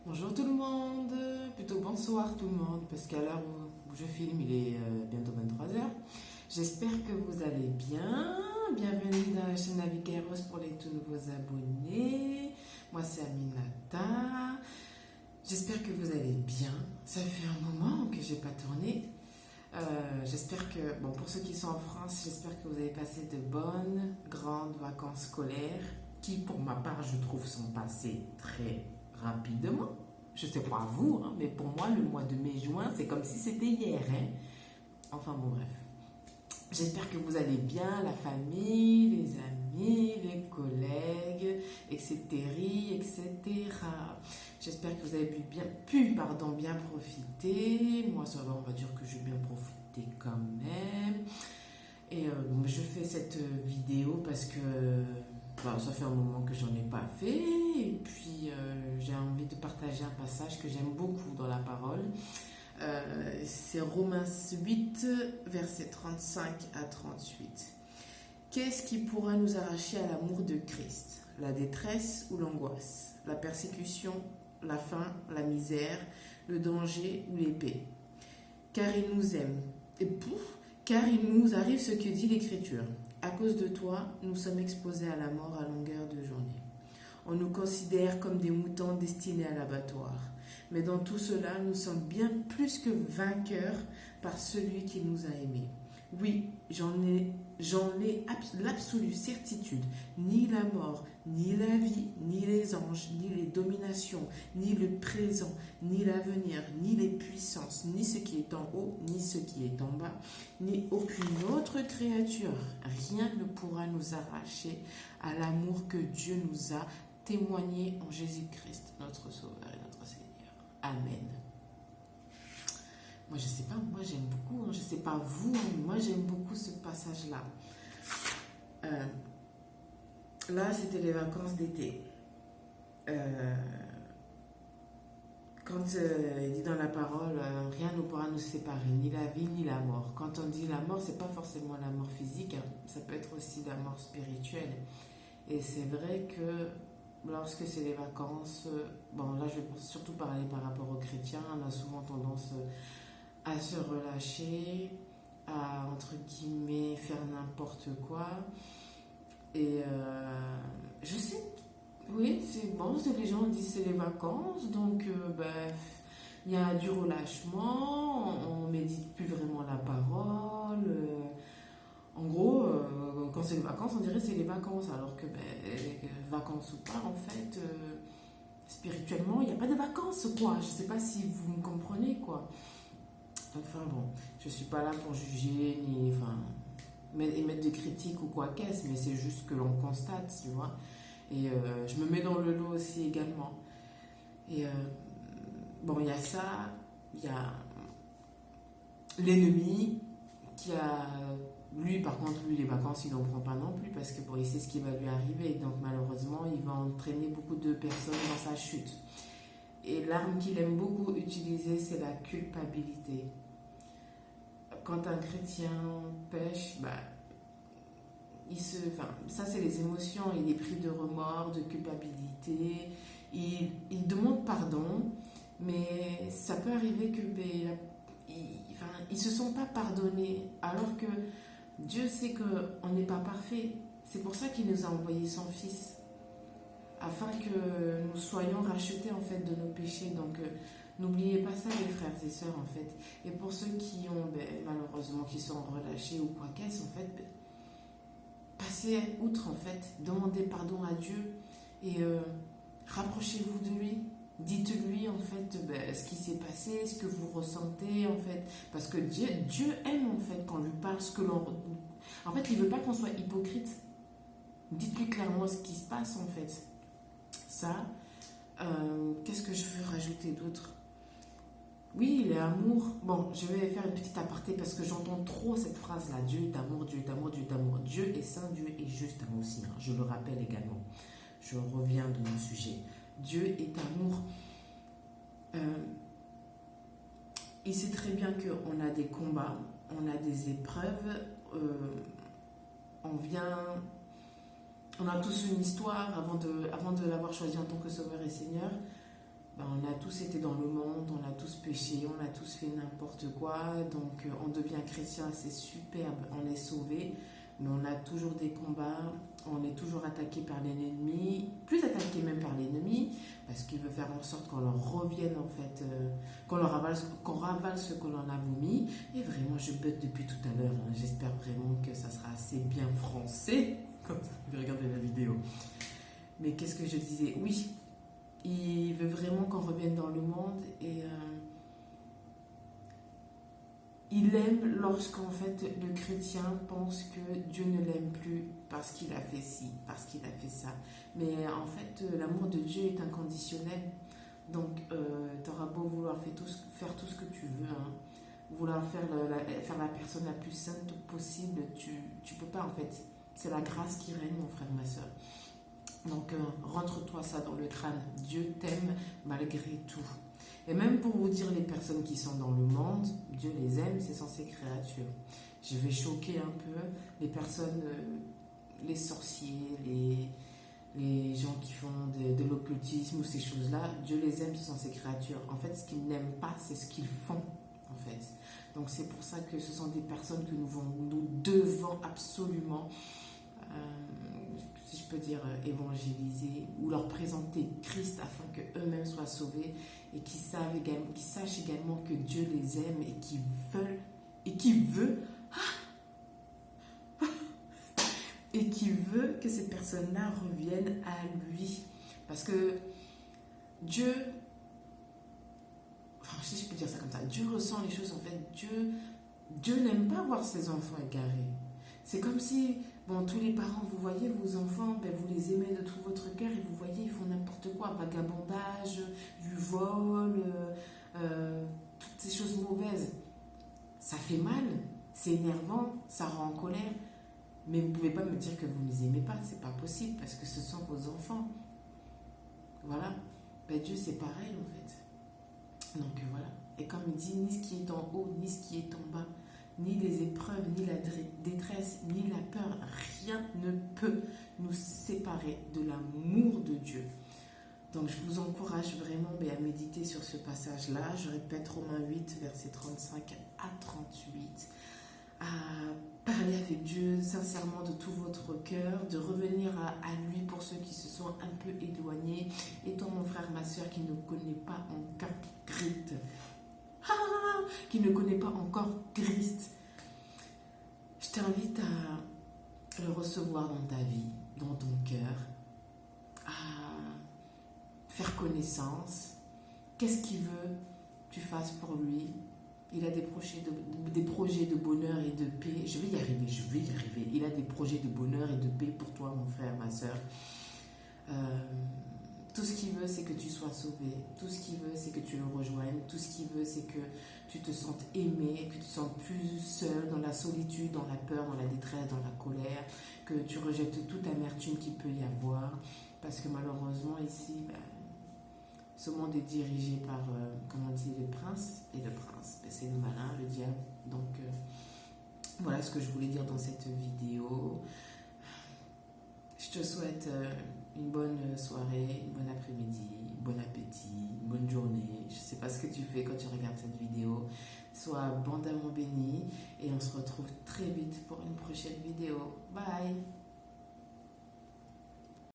Bonjour tout le monde, plutôt bonsoir tout le monde, parce qu'à l'heure où je filme, il est bientôt 23 heures. J'espère que vous allez bien. Bienvenue dans la chaîne Navigaros pour les tout nouveaux abonnés. Moi c'est Aminata. J'espère que vous allez bien. Ça fait un moment que j'ai pas tourné. J'espère que, bon, pour ceux qui sont en France, j'espère que vous avez passé de bonnes, grandes vacances scolaires, qui pour ma part, je trouve, sont passées très rapidement. Je sais pas vous, hein, mais pour moi, le mois de mai-juin, c'est comme si c'était hier. Hein. Enfin bon, bref. J'espère que vous allez bien, la famille, les amis, les collègues, etc., etc. J'espère que vous avez bien profiter. Moi, ça va, on va dire que j'ai bien profité quand même. Et je fais cette vidéo parce que ça fait un moment que j'en ai pas fait. Et puis, j'ai envie de partager un passage que j'aime beaucoup dans la parole. C'est Romains 8, versets 35 à 38. Qu'est-ce qui pourra nous arracher à l'amour de Christ? La détresse ou l'angoisse? La persécution, la faim, la misère, le danger ou l'épée? Car il nous aime. Et pouf, car il nous arrive ce que dit l'Écriture. À cause de toi, nous sommes exposés à la mort à longueur de journée. On nous considère comme des moutons destinés à l'abattoir. Mais dans tout cela, nous sommes bien plus que vainqueurs par celui qui nous a aimés. Oui, j'en ai l'absolue certitude. Ni la mort, ni la vie, ni les anges, ni les dominations, ni le présent, ni l'avenir, ni les puissances, ni ce qui est en haut, ni ce qui est en bas, ni aucune autre créature. Rien ne pourra nous arracher à l'amour que Dieu nous a témoigné en Jésus-Christ, notre Sauveur et notre Seigneur. Amen. Moi, je sais pas, moi j'aime beaucoup, hein, je sais pas vous, mais moi j'aime beaucoup ce passage-là. Là, c'était les vacances d'été. Quand il dit dans la parole, rien ne pourra nous séparer, ni la vie, ni la mort. Quand on dit la mort, c'est pas forcément la mort physique, hein, ça peut être aussi la mort spirituelle. Et c'est vrai que lorsque c'est les vacances, bon là je vais surtout parler par rapport aux chrétiens, on a souvent tendance à se relâcher, à entre guillemets faire n'importe quoi. Et je sais, oui, c'est bon, les gens disent c'est les vacances, donc il y a du relâchement, on médite plus vraiment la parole. En gros, quand c'est les vacances, on dirait que c'est les vacances, alors que vacances ou pas, en fait, spirituellement, il n'y a pas de vacances, quoi. Je sais pas si vous me comprenez, quoi. Enfin bon, je suis pas là pour juger, ni enfin, émettre de critiques ou quoi qu'est-ce, mais c'est juste que l'on constate, tu vois. Et je me mets dans le lot aussi également. Et bon, il y a ça, il y a l'ennemi qui a lui, par contre, lui, les vacances, il n'en prend pas non plus parce que bon, il sait ce qui va lui arriver. Donc, malheureusement, il va entraîner beaucoup de personnes dans sa chute. Et l'arme qu'il aime beaucoup utiliser, c'est la culpabilité. Quand un chrétien pêche, ça, c'est les émotions. Il est pris de remords, de culpabilité. Il demande pardon, mais ça peut arriver que ils ne se sont pas pardonnés alors que Dieu sait qu'on n'est pas parfait. C'est pour ça qu'il nous a envoyé son Fils, afin que nous soyons rachetés en fait de nos péchés. Donc n'oubliez pas ça les frères et sœurs en fait. Et pour ceux qui ont malheureusement qui sont relâchés ou quoi qu'est-ce en fait, passez outre en fait, demandez pardon à Dieu et rapprochez-vous de lui. Dites-lui en fait ce qui s'est passé, ce que vous ressentez en fait. Parce que Dieu aime en fait quand on lui parle ce que l'on... En fait, il ne veut pas qu'on soit hypocrite. Dites-lui clairement ce qui se passe en fait. Ça, qu'est-ce que je veux rajouter d'autre? Oui, il est amour. Bon, je vais faire une petite aparté parce que j'entends trop cette phrase-là. Dieu est amour, Dieu est amour, Dieu est amour. Dieu est saint, Dieu est juste aussi. Hein. Je le rappelle également. Je reviens de mon sujet. Dieu est amour. Il sait très bien qu'on a des combats, on a des épreuves, on a tous une histoire avant de l'avoir choisi en tant que Sauveur et Seigneur. ben, on a tous été dans le monde, on a tous péché, on a tous fait n'importe quoi, donc on devient chrétien, c'est superbe, on est sauvé, mais on a toujours des combats, on est toujours attaqué par l'ennemi, plus attaqué même par l'ennemi, parce qu'il veut faire en sorte qu'on leur revienne en fait, qu'on ravale ce qu'on en a vomi. Et vraiment, je bute depuis tout à l'heure, hein. J'espère vraiment que ça sera assez bien français, comme ça vous pouvez regarder la vidéo. Mais qu'est-ce que je disais? Oui, il veut vraiment qu'on revienne dans le monde et il aime lorsqu'en fait le chrétien pense que Dieu ne l'aime plus parce qu'il a fait ci, parce qu'il a fait ça. Mais en fait, l'amour de Dieu est inconditionnel. Donc, tu auras beau vouloir faire tout ce que tu veux, hein, vouloir faire la personne la plus sainte possible, tu peux pas en fait. C'est la grâce qui règne, mon frère, ma soeur. Donc, rentre-toi ça dans le crâne. Dieu t'aime malgré tout. Et même pour vous dire, les personnes qui sont dans le monde, Dieu les aime, c'est sans ses créatures. Je vais choquer un peu les personnes, les sorciers, les gens qui font de l'occultisme ou ces choses-là. Dieu les aime, ce sont ses créatures. En fait, ce qu'ils n'aiment pas, c'est ce qu'ils font, en fait. Donc, c'est pour ça que ce sont des personnes que nous devons absolument... si je peux dire, évangéliser ou leur présenter Christ afin qu'eux-mêmes soient sauvés et qu'ils sachent également que Dieu les aime et qu'il veut que ces personnes-là reviennent à lui. Parce que Dieu, enfin, si je peux dire ça comme ça, Dieu ressent les choses en fait. Dieu n'aime pas voir ses enfants égarés. C'est comme si, bon, tous les parents, vous voyez vos enfants, ben, vous les aimez de tout votre cœur et vous voyez, ils font n'importe quoi, vagabondage, du vol, toutes ces choses mauvaises. Ça fait mal, c'est énervant, ça rend en colère. Mais vous ne pouvez pas me dire que vous ne les aimez pas, c'est pas possible parce que ce sont vos enfants. Voilà, ben, Dieu c'est pareil en fait. Donc voilà, et comme il dit, ni ce qui est en haut, ni ce qui est en bas, ni les épreuves, ni la détresse, ni la peur, rien ne peut nous séparer de l'amour de Dieu. Donc je vous encourage vraiment à méditer sur ce passage-là. Je répète Romains 8, versets 35 à 38. À parler avec Dieu sincèrement de tout votre cœur, de revenir à lui pour ceux qui se sont un peu éloignés. Et toi, mon frère, ma soeur, qui ne connaît pas encore Christ, qui ne connaît pas encore Christ, je t'invite à le recevoir dans ta vie, dans ton cœur, à faire connaissance. Qu'est-ce qu'il veut que tu fasses pour lui? Il a des projets de bonheur et de paix. Je vais y arriver. Il a des projets de bonheur et de paix pour toi, mon frère, ma soeur. Tout ce qu'il veut, c'est que tu sois sauvé. Tout ce qu'il veut, c'est que tu le rejoignes. Tout ce qu'il veut, c'est que tu te sentes aimé, que tu te sentes plus seul dans la solitude, dans la peur, dans la détresse, dans la colère, que tu rejettes toute amertume qu'il peut y avoir. Parce que malheureusement, ici, ce monde est dirigé par, comment on dit, le prince. Et le prince, c'est le malin, le diable. Donc, voilà ce que je voulais dire dans cette vidéo. Je te souhaite une bonne soirée, une bonne après-midi, bon appétit, une bonne journée. Je ne sais pas ce que tu fais quand tu regardes cette vidéo. Sois abondamment béni et on se retrouve très vite pour une prochaine vidéo. Bye!